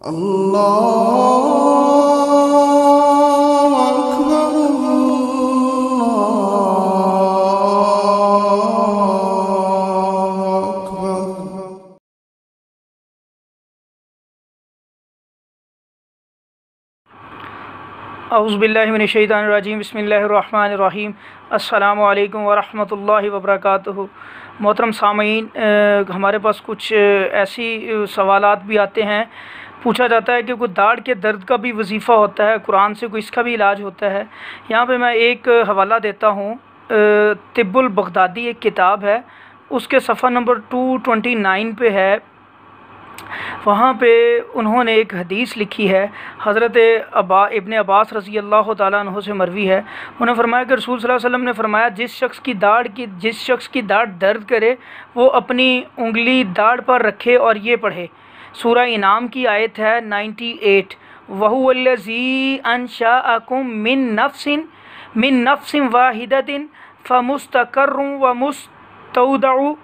اللہ اکبر اللہ اکبر۔ اعوذ باللہ من الشیطان الرجیم، بسم اللہ الرحمن الرحیم۔ السلام علیکم ورحمۃ اللہ وبرکاتہ۔ محترم سامعین، ہمارے پاس کچھ ایسی سوالات بھی آتے ہیں، پوچھا جاتا ہے کہ کوئی داڑھ کے درد کا بھی وظیفہ ہوتا ہے، قرآن سے کوئی اس کا بھی علاج ہوتا ہے۔ یہاں پہ میں ایک حوالہ دیتا ہوں، طب البغدادی ایک کتاب ہے، اس کے صفحہ نمبر 229 پہ ہے۔ وہاں پہ انہوں نے ایک حدیث لکھی ہے، حضرت ابن عباس رضی اللہ تعالیٰ عنہ سے مروی ہے۔ انہوں نے فرمایا کہ رسول صلی اللہ علیہ وسلم نے فرمایا، جس شخص کی داڑھ درد کرے وہ اپنی انگلی داڑھ پر رکھے اور یہ پڑھے۔ سورہ انعام کی آیت ہے 98۔ وَهُوَ الَّذِي أَنشَأَكُم مِّن نَفْسٍ وَاحِدَةٍ فَمُسْتَقَرٌّ وَمُسْتَوْدَعٌ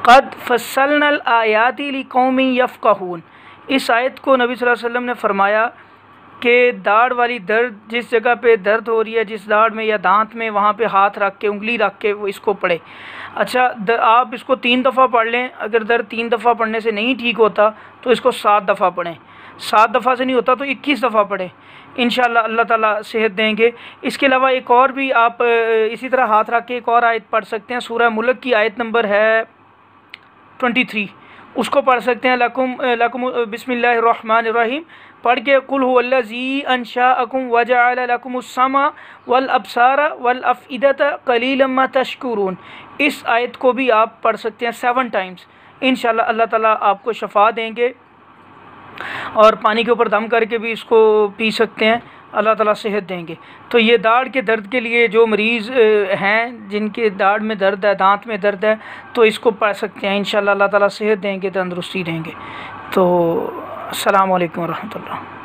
قد فصلنا الآیات لقوم یفقہون۔ اس آیت کو نبی صلی اللہ علیہ وسلم نے فرمایا کہ داڑھ والی درد، جس جگہ پہ درد ہو رہی ہے، جس داڑھ میں یا دانت میں، وہاں پہ ہاتھ رکھ کے، انگلی رکھ کے وہ اس کو پڑھے۔ اچھا، آپ اس کو 3 دفعہ پڑھ لیں۔ اگر درد 3 دفعہ پڑھنے سے نہیں ٹھیک ہوتا تو اس کو 7 دفعہ پڑھیں۔ 7 دفعہ سے نہیں ہوتا تو 21 دفعہ پڑھیں، انشاءاللہ اللہ تعالیٰ صحت دیں گے۔ اس کے علاوہ ایک اور بھی آپ اسی طرح ہاتھ رکھ کے ایک اور آیت پڑھ سکتے ہیں۔ سورہ ملک کی آیت نمبر ہے 23، اس کو پڑھ سکتے ہیں۔ لکم بسم اللہ الرحمن الرحیم پڑھ کے، قل هو الذی انشأکم وجعل لکم السمع والابصار والافئدۃ قلیلا ما تشکرون۔ اس آیت کو بھی آپ پڑھ سکتے ہیں 7 ٹائمز، انشاءاللہ اللہ تعالیٰ آپ کو شفا دیں گے، اور پانی کے اوپر دم کر کے بھی اس کو پی سکتے ہیں، اللہ تعالیٰ صحت دیں گے۔ تو یہ داڑھ کے درد کے لیے جو مریض ہیں، جن کے داڑھ میں درد ہے، دانت میں درد ہے، تو اس کو پڑھ سکتے ہیں، انشاءاللہ اللہ تعالیٰ صحت دیں گے، تندرستی دیں گے۔ تو السلام علیکم ورحمۃ اللہ۔